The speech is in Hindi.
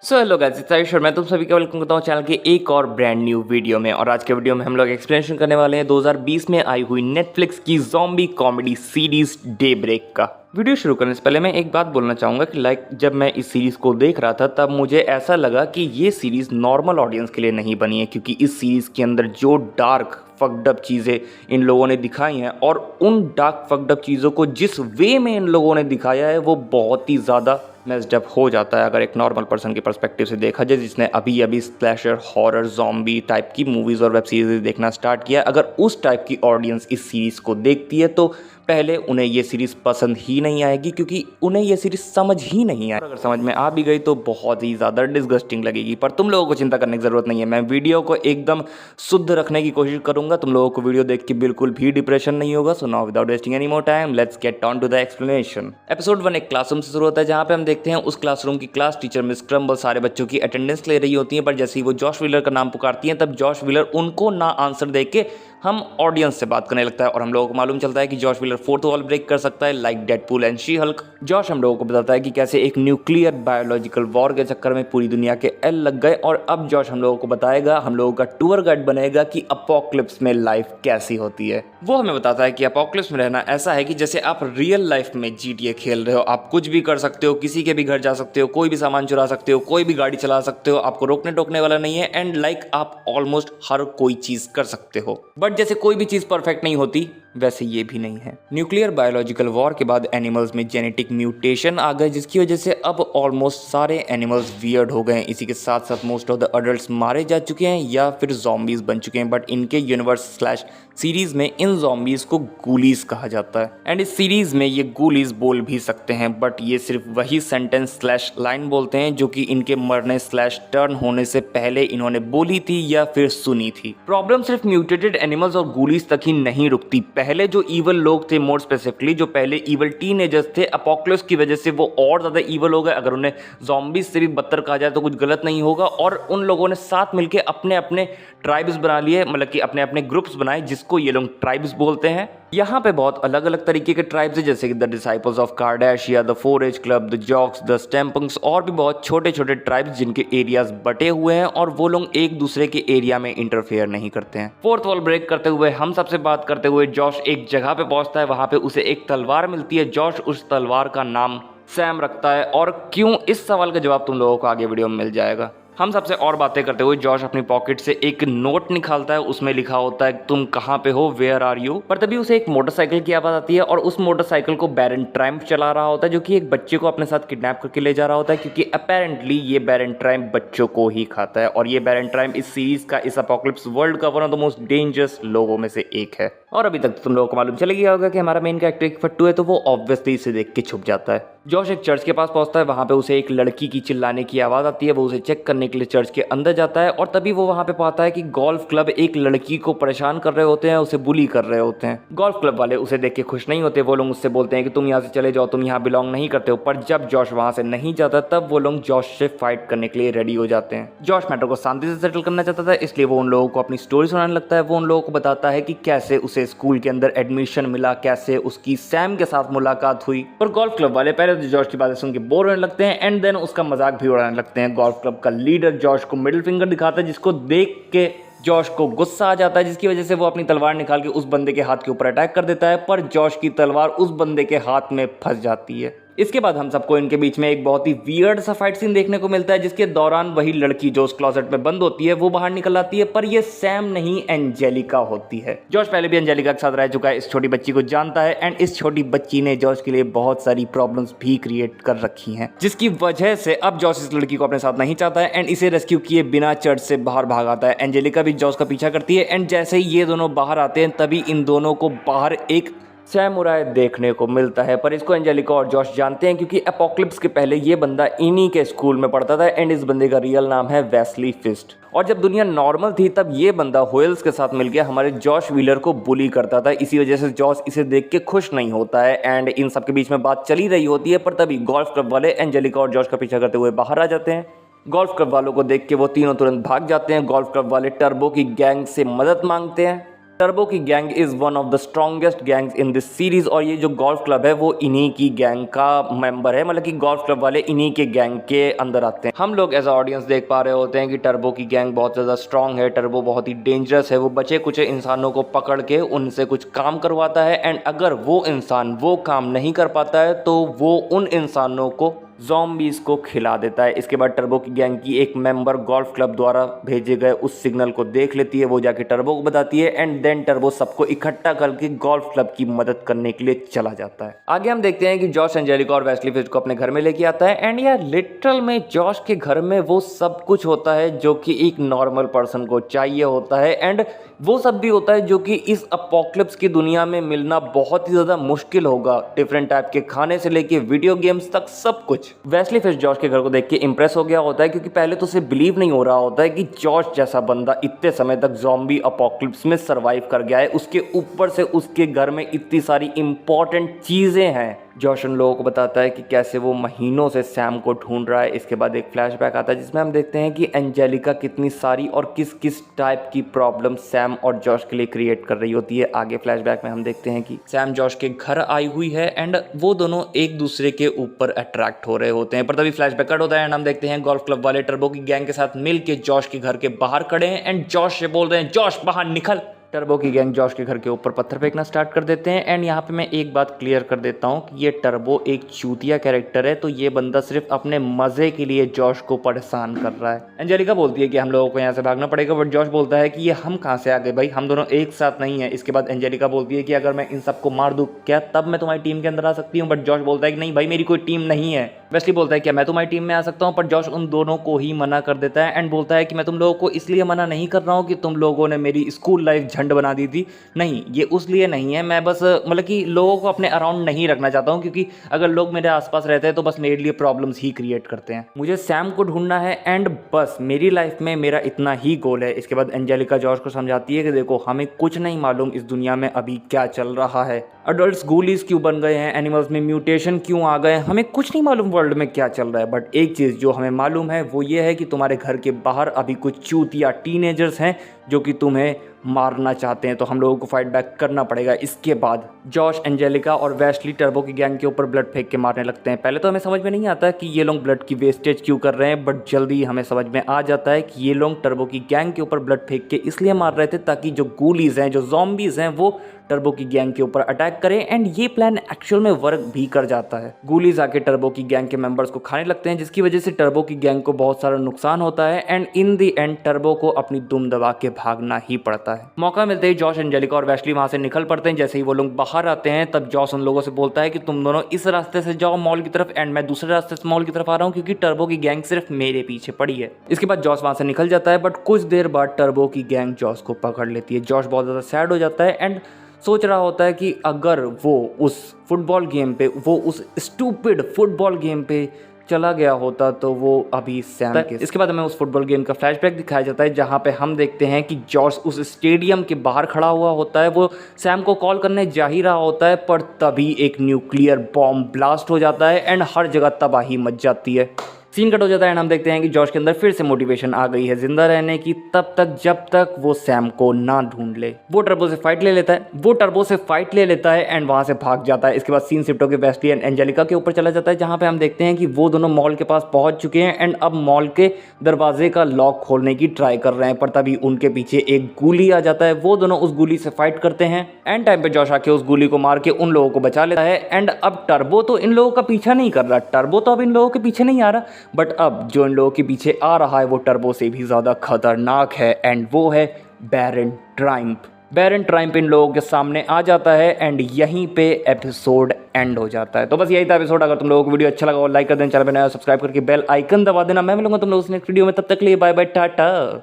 So hello guys, it's Ayush और मैं तुम सभी का वेलकम करता हूँ चैनल के एक और ब्रांड न्यू वीडियो में। और आज के वीडियो में हम लोग एक्सप्लेनेशन करने वाले हैं 2020 में आई हुई नेटफ्लिक्स की zombie comedy series Daybreak का। वीडियो शुरू करने से पहले मैं एक बात बोलना चाहूँगा कि जब मैं इस सीरीज़ को देख रहा था तब मुझे ऐसा लगा कि ये सीरीज़ नॉर्मल ऑडियंस के लिए नहीं बनी है, क्योंकि इस सीरीज़ के अंदर जो डार्क फकडअप चीज़ें इन लोगों ने दिखाई हैं और उन डार्क फकडअप चीज़ों को जिस वे में इन लोगों ने दिखाया है वो बहुत ही ज़्यादा मेस्ड हो जाता है अगर एक नॉर्मल पर्सन के पर्सपेक्टिव से देखा जाए, जिसने अभी अभी स्प्लैशर हॉरर ज़ॉम्बी टाइप की मूवीज़ और वेब सीरीज देखना स्टार्ट किया। अगर उस टाइप की ऑडियंस इस सीरीज़ को देखती है तो पहले उन्हें ये सीरीज़ पसंद ही नहीं आएगी, क्योंकि उन्हें ये सीरीज़ समझ ही नहीं आए। अगर समझ में आ भी गई तो बहुत ही ज़्यादा डिस्गस्टिंग लगेगी। पर तुम लोगों को चिंता करने की ज़रूरत नहीं है, मैं वीडियो को एकदम शुद्ध रखने की कोशिश करूंगा। तुम लोगों को वीडियो देख के बिल्कुल भी डिप्रेशन नहीं होगा। So now without wasting any more time let's get on to the explanation. Episode 1 एक क्लासरूम से शुरू होता है, जहाँ पे हम देखते हैं उस क्लासरूम की क्लास टीचर मिस क्रम्बल सारे बच्चों की अटेंडेंस ले रही होती है, पर जैसे ही वो जॉश व्हीलर का नाम पुकारती हैं तब जॉश व्हीलर उनको ना आंसर दे के हम ऑडियंस से बात करने लगता है। और हम लोगों को मालूम चलता है कि Josh Wheeler fourth wall break कर सकता है like Deadpool and She Hulk. Josh हम लोगों को बताता है कि कैसे एक न्यूक्लियर बायोलॉजिकल वॉर के चक्कर में पूरी दुनिया के एल लग गए, और अब जॉश हम लोगों को बताएगा, हम लोगों का टूर गाइड बनेगा कि अपोकलिप्स में लाइफ कैसी होती है। वो हमें बताता है कि अपोकलिप्स में रहना ऐसा है कि जैसे आप रियल लाइफ में GTA खेल रहे हो, आप कुछ भी कर सकते हो, किसी के भी घर जा सकते हो, कोई भी सामान चुरा सकते हो, कोई भी गाड़ी चला सकते हो, आपको रोकने टोकने वाला नहीं है, एंड आप ऑलमोस्ट हर कोई चीज कर सकते हो। बट जैसे कोई भी चीज परफेक्ट नहीं होती वैसे ये भी नहीं है। न्यूक्लियर बायोलॉजिकल वॉर के बाद एनिमल्स में जेनेटिक म्यूटेशन आ गए, जिसकी वजह से अब ऑलमोस्ट सारे एनिमल्स वियर्ड हो गए। इसी के साथ साथ मोस्ट ऑफ द अडल्ट्स मारे जा चुके हैं या फिर ज़ॉम्बीज बन चुके हैं। बट इनके यूनिवर्स स्लैश सीरीज में इन ज़ॉम्बीज को गूलीज कहा जाता है, एंड इस सीरीज में ये गूलीज बोल भी सकते हैं, बट ये सिर्फ वही सेंटेंस स्लैश लाइन बोलते हैं जो कि इनके मरने स्लैश टर्न होने से पहले इन्होंने बोली थी या फिर सुनी थी। प्रॉब्लम सिर्फ म्यूटेटेड एनिमल्स और गूलीज तक ही नहीं रुकती। पहले जो ईवल लोग थे, मोर स्पेसिफिकली जो पहले ईवल टीनेजर्स थे, अपोकलिप्स की वजह से वो और ज़्यादा ईवल हो गए। अगर उन्हें ज़ॉम्बीज से भी बदतर कहा जाए तो कुछ गलत नहीं होगा। और उन लोगों ने साथ मिलकर अपने अपने ट्राइब्स बना लिए, मतलब कि अपने अपने ग्रुप्स बनाए जिसको ये लोग ट्राइब्स बोलते हैं। यहाँ पे बहुत अलग अलग तरीके के ट्राइब्स हैं, जैसे कि the disciples of Kardashia, the 4H club, the jocks, the स्टैम्पंग्स, और भी बहुत छोटे छोटे ट्राइब्स जिनके एरियाज बटे हुए हैं और वो लोग एक दूसरे के एरिया में इंटरफेयर नहीं करते हैं। फोर्थ वॉल ब्रेक करते हुए हम सबसे बात करते हुए जॉश एक जगह पे पहुंचता है, वहां पे उसे एक तलवार मिलती है। जॉश उस तलवार का नाम सैम रखता है, और क्यों, इस सवाल का जवाब तुम लोगों को आगे वीडियो में मिल जाएगा। हम सबसे और बातें करते हुए जॉश अपनी पॉकेट से एक नोट निकालता है, उसमें लिखा होता है तुम कहाँ पे हो, वेयर आर यू। पर तभी उसे एक मोटरसाइकिल की आवाज आती है, और उस मोटरसाइकिल को बैरन ट्रायम्फ चला रहा होता है, जो कि एक बच्चे को अपने साथ किडनैप करके ले जा रहा होता है, क्योंकि अपेरेंटली ये बैरन ट्रायम्फ बच्चों को ही खाता है। और ये बैरन ट्रायम्फ इस सीरीज का, इस अपोकलिप्स वर्ल्ड का one of the most dangerous लोगों में से एक है। और अभी तक तो तुम लोगों को मालूम चल गया होगा कि हमारा मेन कैरेक्टर एक फट्टू है, तो वो ऑब्वियसली इसे देख के छुप जाता है। जॉश एक चर्च के पास पहुंचता है, वहां पे उसे एक लड़की की चिल्लाने की आवाज आती है। वो उसे चेक करने के लिए चर्च के अंदर जाता है, और तभी वो वहां पे पाता है कि गोल्फ क्लब एक लड़की को परेशान कर रहे होते हैं, उसे बुली कर रहे होते हैं। गोल्फ क्लब वाले उसे देख के खुश नहीं होते, वो लोग उससे बोलते हैं कि तुम यहाँ से चले जाओ, तुम यहाँ बिलोंग नहीं करते हो। पर जब जॉश वहां से नहीं जाता तब वो लोग जॉश से फाइट करने के लिए रेडी हो जाते हैं। जॉश मैटर को शांति से सेटल करना चाहता था, इसलिए वो उन लोगों को अपनी स्टोरी सुनाने लगता है। वो उन लोगों को बताता है कि कैसे उसे स्कूल के अंदर एडमिशन मिला, कैसे उसकी सैम के साथ मुलाकात हुई। पर गोल्फ क्लब वाले पहले तो जॉश की बातें सुन के बोर होने लगते हैं, एंड देन उसका मजाक भी उड़ाने लगते हैं। गोल्फ क्लब का लीडर जॉश को मिडिल फिंगर दिखाता है, जिसको देख के जॉश को गुस्सा आ जाता है, जिसकी वजह से वो अपनी तलवार निकाल के उस बंदे के हाथ के ऊपर अटैक कर देता है। पर जॉश की तलवार उस बंदे के हाथ में फंस जाती है। इसके बाद हम सबको इनके बीच में एक बहुत ही वियर्ड सा फाइट सीन देखने को मिलता है, जिसके दौरान वही लड़की जो उस क्लोजेट में बंद होती है वो बाहर निकल आती है। पर ये सैम नहीं, एंजेलिका होती है। जॉश पहले भी एंजेलिका के साथ रह चुका है, इस छोटी बच्ची को जानता है, एंड इस छोटी बच्ची ने जॉश के लिए बहुत सारी प्रॉब्लम्स भी क्रिएट कर रखी हैं, जिसकी वजह से अब जॉश इस लड़की को अपने साथ नहीं चाहता है, एंड इसे रेस्क्यू किए बिना चर्च से बाहर भाग आता है। एंजेलिका भी जॉश का पीछा करती है, एंड जैसे ही ये दोनों बाहर आते हैं तभी इन दोनों को बाहर एक सैमुराई देखने को मिलता है। पर इसको एंजेलिका और जॉश जानते हैं, क्योंकि अपोकलिप्स के पहले ये बंदा इन्हीं के स्कूल में पढ़ता था, एंड इस बंदे का रियल नाम है वेस्ली फिस्ट। और जब दुनिया नॉर्मल थी तब ये बंदा होयल्स के साथ मिलकर हमारे जॉश व्हीलर को बुली करता था। इसी वजह से जॉश इसे देख के खुश नहीं होता है, एंड इन सब के बीच में बात चली रही होती है। पर तभी गोल्फ क्लब वाले एंजेलिका और जॉश का पीछा करते हुए बाहर आ जाते हैं। गोल्फ क्लब वालों को देख के वो तीनों तुरंत भाग जाते हैं। गोल्फ क्लब वाले टर्बो की गैंग से मदद मांगते हैं। टर्बो की gang is one of the strongest gangs in this series और ये जो गोल्फ क्लब है वो इन्हीं की गैंग का मेंबर है, मतलब कि गोल्फ क्लब वाले इन्हीं के गैंग के अंदर आते हैं। हम लोग एज अ ऑडियंस देख पा रहे होते हैं कि टर्बो की गैंग बहुत ज़्यादा स्ट्रॉन्ग है, टर्बो बहुत ही डेंजरस है, वो बचे कुछ इंसानों को पकड़ के उनसे कुछ काम करवाता है एंड अगर वो इंसान वो काम नहीं कर पाता है तो वो उन इंसानों को ज़ॉम्बीज़ को खिला देता है। इसके बाद टर्बो की गैंग की एक मेंबर गोल्फ क्लब द्वारा भेजे गए उस सिग्नल को देख लेती है, वो जाके टर्बो को बताती है एंड देन टर्बो सबको इकट्ठा करके गोल्फ क्लब की मदद करने के लिए चला जाता है। आगे हम देखते हैं कि जॉश एंजेलिका और वेस्ली फिश को अपने घर में लेके आता है एंड यार लिटरल में जॉश के घर में वो सब कुछ होता है जो कि एक नॉर्मल पर्सन को चाहिए होता है एंड वो सब भी होता है जो कि इस अपोकलिप्स की दुनिया में मिलना बहुत ही ज़्यादा मुश्किल होगा। डिफरेंट टाइप के खाने से लेके वीडियो गेम्स तक सब कुछ। वेस्ली फिश जॉश के घर को देख के इंप्रेस हो गया होता है क्योंकि पहले तो उसे बिलीव नहीं हो रहा होता है कि जॉश जैसा बंदा इतने समय तक ज़ॉम्बी अपोकलिप्स में सर्वाइव कर गया है, उसके ऊपर से उसके घर में इतनी सारी इंपॉर्टेंट चीज़ें हैं। जॉश उन लोगों को बताता है कि कैसे वो महीनों से सैम को ढूंढ रहा है। इसके बाद एक फ्लैशबैक आता है जिसमें हम देखते हैं कि एंजेलिका कितनी सारी और किस किस टाइप की प्रॉब्लम सैम और जॉश के लिए क्रिएट कर रही होती है। आगे फ्लैशबैक में हम देखते हैं कि सैम जॉश के घर आई हुई है एंड वो दोनों एक दूसरे के ऊपर अट्रैक्ट हो रहे होते हैं, पर तभी फ्लैशबैक कट होता है एंड हम देखते हैं गोल्फ क्लब वाले टर्बो की गैंग के साथ मिल के जॉश के घर के बाहर खड़े हैं एंड जॉश से बोल रहे हैं जॉश बाहर निकल। टर्बो की गैंग जॉश के घर के ऊपर पत्थर फेंकना स्टार्ट कर देते हैं एंड यहाँ पे मैं एक बात क्लियर कर देता हूँ कि ये टर्बो एक चूतिया कैरेक्टर है, तो ये बंदा सिर्फ अपने मजे के लिए जॉश को परेशान कर रहा है। एंजेलिका बोलती है कि हम लोगों को यहाँ से भागना पड़ेगा, बट जॉश बोलता है कि ये हम कहाँ से आ गए भाई, हम दोनों एक साथ नहीं है। इसके बाद एंजेलिका बोलती है कि अगर मैं इन सबको मार दूँ क्या तब मैं तुम्हारी टीम के अंदर आ सकती हूँ, बट जॉश बोलता है कि नहीं भाई मेरी कोई टीम नहीं है। वेस्ली बोलता है कि मैं तुम्हारी टीम में आ सकता हूँ, पर जॉश उन दोनों को ही मना कर देता है एंड बोलता है कि मैं तुम लोगों को इसलिए मना नहीं कर रहा हूँ कि तुम लोगों ने मेरी स्कूल लाइफ झंड बना दी थी, नहीं ये उस लिए नहीं है, मैं बस मतलब कि लोगों को अपने अराउंड नहीं रखना चाहता हूँ क्योंकि अगर लोग मेरे आसपास रहते हैं तो बस मेरे लिए प्रॉब्लम्स ही क्रिएट करते हैं। मुझे सैम को ढूंढना है एंड बस मेरी लाइफ में मेरा इतना ही गोल है। इसके बाद एंजेलिका जॉर्ज को समझाती है कि देखो हमें कुछ नहीं मालूम इस दुनिया में अभी क्या चल रहा है, अडल्ट्स गूलीज क्यों बन गए हैं, एनिमल्स में म्यूटेशन क्यों आ गए, हमें कुछ नहीं मालूम वर्ल्ड में क्या चल रहा है, बट एक चीज़ जो हमें मालूम है वो ये है कि तुम्हारे घर के बाहर अभी कुछ चूतिया टीनेजर्स हैं जो कि तुम्हें मारना चाहते हैं, तो हम लोगों को फाइट बैक करना पड़ेगा। इसके बाद जॉश एंजेलिका और वेस्ली टर्बो की गैंग के ऊपर ब्लड फेंक के मारने लगते हैं। पहले तो हमें समझ में नहीं आता कि ये लोग ब्लड की वेस्टेज क्यों कर रहे हैं, बट जल्दी हमें समझ में आ जाता है कि ये लोग टर्बो की गैंग के ऊपर ब्लड फेंक के इसलिए मार रहे थे ताकि जो गूलीज हैं, जो ज़ॉम्बीज़ हैं, वो टर्बो की गैंग के ऊपर अटैक करें एंड ये प्लान एक्चुअल में वर्क भी कर जाता है। गूलीज आके टर्बो की गैंग के मेंबर्स को खाने लगते हैं जिसकी वजह से टर्बो की गैंग को बहुत सारा नुकसान होता है and in the end turbo को अपनी दुम दबा के भागना ही पड़ता है। मौका मिलते ही जॉश एंजेलिका और वेस्ली वहां से निकल पड़ते हैं। जैसे ही वो लोग बाहर आते हैं तब जॉश उन लोगों से बोलता है कि तुम दोनों इस रास्ते से जाओ मॉल की तरफ एंड मैं दूसरे रास्ते से मॉल की तरफ आ रहा हूँ क्योंकि टर्बो की गैंग सिर्फ मेरे पीछे पड़ी है। इसके बाद जॉश वहां से निकल जाता है बट कुछ देर बाद टर्बो की गैंग जॉश को पकड़ लेती है। जॉश बहुत ज़्यादा सैड हो जाता है एंड सोच रहा होता है कि अगर वो उस फुटबॉल गेम पे, वो उस स्टूपिड फुटबॉल गेम पे चला गया होता तो वो अभी सैम के। इसके बाद हमें उस फुटबॉल गेम का फ्लैशबैक दिखाया जाता है जहां पे हम देखते हैं कि जॉर्ज उस स्टेडियम के बाहर खड़ा हुआ होता है, वो सैम को कॉल करने जा ही रहा होता है पर तभी एक न्यूक्लियर बॉम्ब ब्लास्ट हो जाता है एंड हर जगह तबाही मच जाती है। सीन कट हो जाता है एंड हम देखते हैं कि जॉश के अंदर फिर से मोटिवेशन आ गई है जिंदा रहने की, तब तक जब तक वो सैम को ना ढूंढ ले। वो टर्बो से फाइट ले लेता है एंड वहां से भाग जाता है। इसके बाद सीन शिफ्ट होकर वेस्ली एंड एंजेलिका के ऊपर चला जाता है जहां पे हम देखते हैं कि वो दोनों मॉल के पास पहुंच चुके हैं एंड अब मॉल के दरवाजे का लॉक खोलने की ट्राई कर रहे हैं, पर तभी उनके पीछे एक गोली आ जाता है। वो दोनों उस गोली से फाइट करते हैं एंड टाइम पे जॉश आके उस गोली को मार के उन लोगों को बचा लेता है एंड अब टर्बो तो इन लोगों का पीछा नहीं कर रहा, टर्बो तो अब इन लोगों के पीछे नहीं आ रहा, बट अब जो इन लोगों के पीछे आ रहा है वो टर्बो से भी ज़्यादा खतरनाक है एंड वो है बैरन ट्राइम्प। बैरन ट्राइम्प इन लोगों के सामने आ जाता है एंड यहीं पे एपिसोड एंड हो जाता है। तो बस यही था एपिसोड। अगर तुम लोगों को वीडियो अच्छा लगा और लाइक कर देना, चैनल पे नया सब्सक्राइब करके बेल आइकन दबा देना। मैं मिलूंगा तुम लोगों से नेक्स्ट वीडियो में, तब तक के लिए बाय बाय टाटा।